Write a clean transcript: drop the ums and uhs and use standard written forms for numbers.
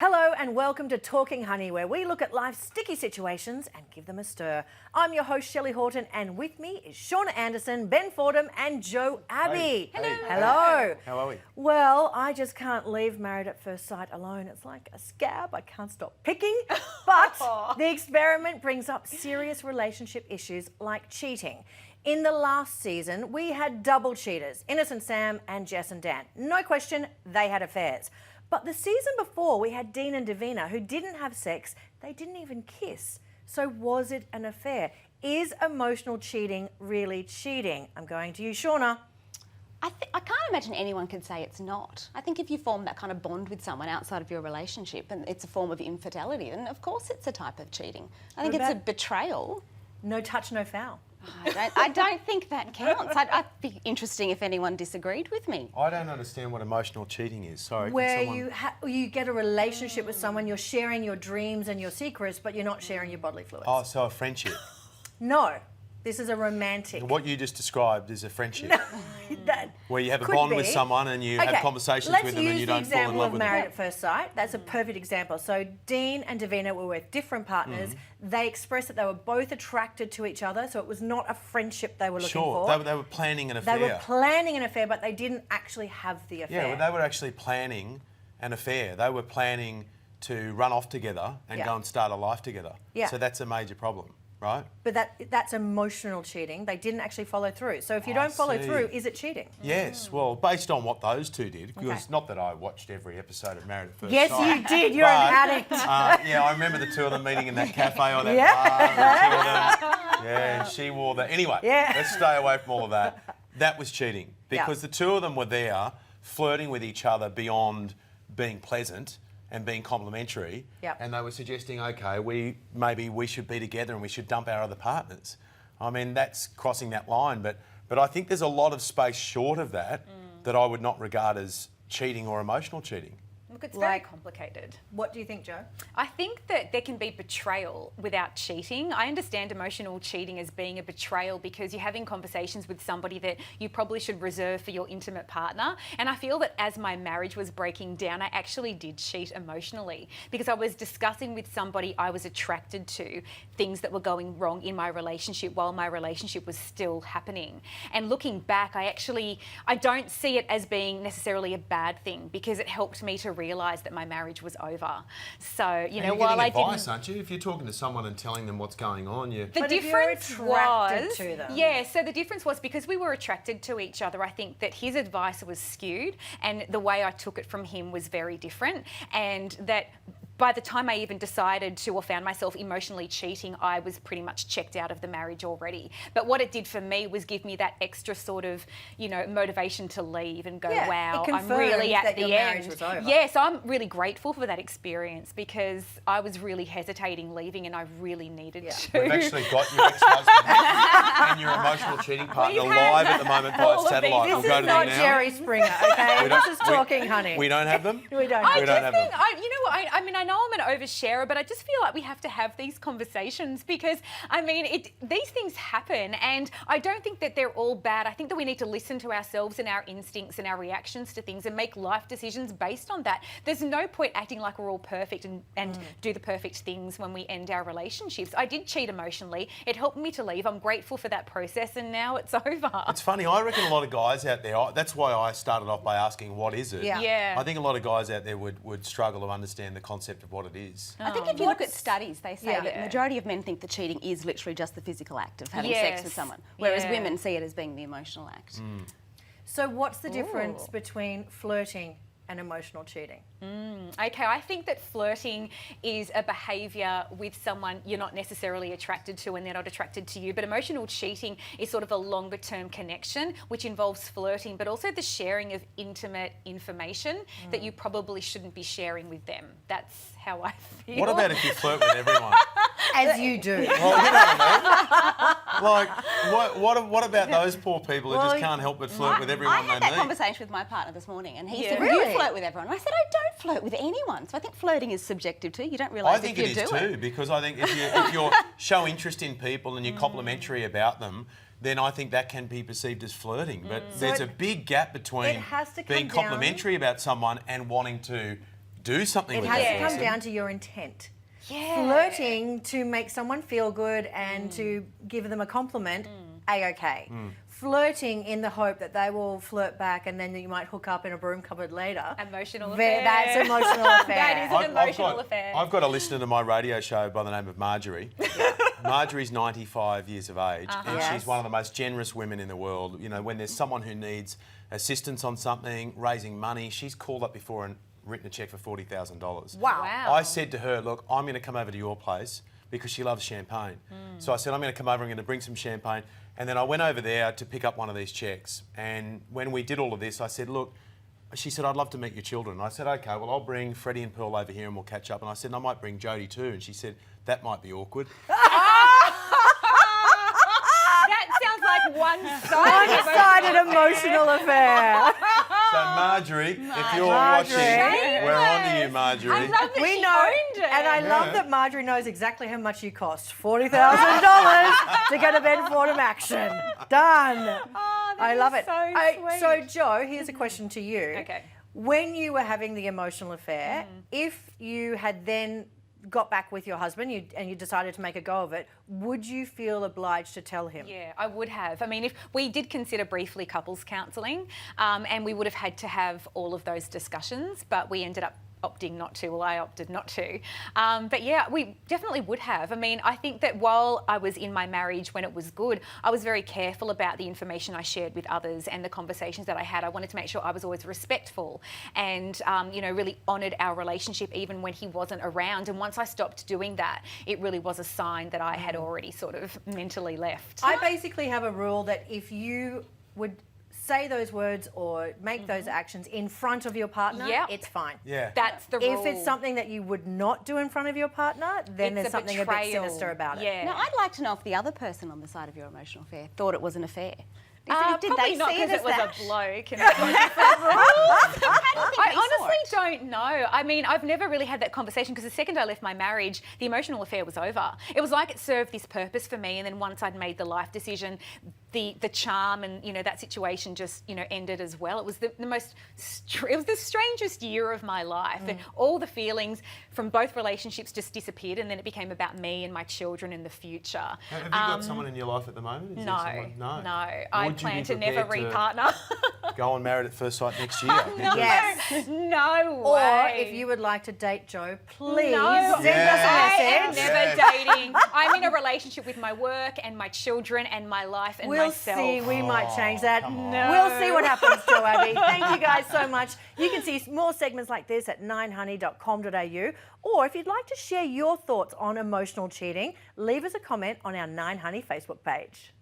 Hello and welcome to Talking Honey, where we look at life's sticky situations and give them a stir. I'm your host, Shelly Horton, and with me is Shauna Anderson, Ben Fordham and Joe Abi. Hey. Hello. Hey. Hello. How are we? Well, I just can't leave Married at First Sight alone. It's like a scab. I can't stop picking. But the experiment brings up serious relationship issues like cheating. In the last season, we had double cheaters, Innocent Sam and Jess and Dan. No question, they had affairs. But the season before, we had Dean and Davina, who didn't have sex, they didn't even kiss. So was it an affair? Is emotional cheating really cheating? I'm going to you, Shauna. I can't imagine anyone could say it's not. I think if you form that kind of bond with someone outside of your relationship and it's a form of infidelity, then of course it's a type of cheating. I think it's a betrayal. No touch, no foul. I don't think that counts. I'd be interesting if anyone disagreed with me. I don't understand what emotional cheating is. Sorry. Where you get a relationship with someone, you're sharing your dreams and your secrets, but you're not sharing your bodily fluids. Oh, so a friendship. No, this is a romantic. What you just described is a friendship. That where you have a could bond be. with someone and you have conversations with them and you don't fall in love with them. Let's use the example of Married at First Sight. That's a perfect example. So Dean and Davina were with different partners. They expressed that they were both attracted to each other, so it was not a friendship they were looking for. Sure, they were planning an affair. They were planning an affair, but they didn't actually have the affair. Yeah, well, they were actually planning an affair. They were planning to run off together and go and start a life together. Yeah. So that's a major problem, right? But that's emotional cheating. They didn't actually follow through. So if you don't follow through, is it cheating? Yes, well, based on what those two did, because not that I watched every episode of Married at First Yes, Sight. you did. You're an addict. Yeah, I remember the two of them meeting in that cafe or that bar. The two of them. Yeah, and she wore that. Anyway, let's stay away from all of that. That was cheating because the two of them were there flirting with each other beyond being pleasant and being complimentary, and they were suggesting, okay, maybe we should be together and we should dump our other partners. I mean, that's crossing that line, but I think there's a lot of space short of that that I would not regard as cheating or emotional cheating. Look, it's very complicated. What do you think, Joe? I think that there can be betrayal without cheating. I understand emotional cheating as being a betrayal because you're having conversations with somebody that you probably should reserve for your intimate partner. And I feel that as my marriage was breaking down, I actually did cheat emotionally because I was discussing with somebody I was attracted to things that were going wrong in my relationship while my relationship was still happening. And looking back, I don't see it as being necessarily a bad thing because it helped me to realise that my marriage was over. So, you know, while I didn't... advice, aren't you? If you're talking to someone and telling them what's going on, The difference was... to them. Yeah, so the difference was because we were attracted to each other, I think that his advice was skewed and the way I took it from him was very different, and that by the time I even decided to or found myself emotionally cheating, I was pretty much checked out of the marriage already. But what it did for me was give me that extra sort of, you know, motivation to leave and go, wow, I'm really at the end. Was over. Yeah, so I'm really grateful for that experience because I was really hesitating leaving and I really needed to. We've actually got your ex-husband and your emotional cheating partner live at the moment by satellite. This is not Jerry Springer, okay? This is Talking Honey. We don't have them? We don't I have just think, you know what, I mean, I know I'm an oversharer, but I just feel like we have to have these conversations because, I mean, these things happen and I don't think that they're all bad. I think that we need to listen to ourselves and our instincts and our reactions to things and make life decisions based on that. There's no point acting like we're all perfect and do the perfect things when we end our relationships. I did cheat emotionally. It helped me to leave. I'm grateful for that process and now it's over. It's funny, I reckon a lot of guys out there, that's why I started off by asking what is it? Yeah. I think a lot of guys out there would struggle to understand the concept of what it is. I think if you look at studies, they say that the majority of men think that cheating is literally just the physical act of having sex with someone, whereas women see it as being the emotional act. So what's the difference between flirting and emotional cheating? Okay, I think that flirting is a behaviour with someone you're not necessarily attracted to and they're not attracted to you, but emotional cheating is sort of a longer term connection which involves flirting but also the sharing of intimate information that you probably shouldn't be sharing with them. That's how I feel. What about if you flirt with everyone? As you do. Well, you know what I mean? Like, what about those poor people who just can't help but flirt with everyone I they had that meet? conversation with my partner this morning and he said, Really? you flirt with everyone. And I said, I don't flirt with anyone. So I think flirting is subjective too. You don't realise I think if you it is do too, because I think if you show interest in people and you're complimentary about them, then I think that can be perceived as flirting. But there's a big gap between has to come being down- complimentary about someone and wanting to do something It with has that to come person. down to your intent. Yeah. Flirting to make someone feel good and to give them a compliment, A-okay. Flirting in the hope that they will flirt back and then you might hook up in a broom cupboard later. Emotional affair. That's emotional affair. That is an emotional affair. I've got a listener to my radio show by the name of Marjorie. Marjorie's 95 years of age, and Yes. she's one of the most generous women in the world. You know, when there's someone who needs assistance on something, raising money, she's called up before and written a cheque for $40,000. Wow. I said to her, look, I'm going to come over to your place because she loves champagne. So I said, I'm going to come over, I'm going to bring some champagne. And then I went over there to pick up one of these cheques. And when we did all of this, I said, look, she said, I'd love to meet your children. I said, okay, well, I'll bring Freddie and Pearl over here and we'll catch up. And I said, I might bring Jodie too. And she said, that might be awkward. That sounds like One-sided emotional affair. So Marjorie, if you're watching, we're on to you, Marjorie. I love that We she know, owned it. and I love that Marjorie knows exactly how much you cost. $40,000 to get a Ben Fordham action. Done. Oh, that I love is it. So So, Joe, here's a question to you. Okay. When you were having the emotional affair, if you had then got back with your husband and you decided to make a go of it, would you feel obliged to tell him? Yeah, I would have. I mean, if we did consider briefly couples counselling, and we would have had to have all of those discussions, but we ended up opting not to. Well, I opted not to. But yeah, we definitely would have. I mean, I think that while I was in my marriage when it was good, I was very careful about the information I shared with others and the conversations that I had. I wanted to make sure I was always respectful and, you know, really honoured our relationship even when he wasn't around. And once I stopped doing that, it really was a sign that I had already sort of mentally left. I basically have a rule that if you would say those words or make those actions in front of your partner, it's fine. Yeah. That's the rule. If it's something that you would not do in front of your partner, then It's there's a something a bit betrayal. sinister about it. Yeah. Now, I'd like to know if the other person on the side of your emotional affair thought it was an affair. Did Probably they not see it because as it was that? a bloke. And it was I they saw honestly it? don't know. I mean, I've never really had that conversation because the second I left my marriage, the emotional affair was over. It was like it served this purpose for me, and then once I'd made the life decision, the charm and, you know, that situation just, you know, ended as well. It was it was the strangest year of my life. And all the feelings from both relationships just disappeared, and then it became about me and my children in the future. Have you got someone in your life at the moment? Is there No, someone? no. Would I you plan be to never prepared to repartner. Go on Married at First Sight next year. Yes. No Or way. if you would like to date Joe, please No, send us a I am message. never dating. I'm in a relationship with my work and my children and my life and We'll myself. see. We might change that. come on. No. We'll see what happens, Joe Abi. Thank you guys so much. You can see more segments like this at 9honey.com.au. Or if you'd like to share your thoughts on emotional cheating, leave us a comment on our 9Honey Facebook page.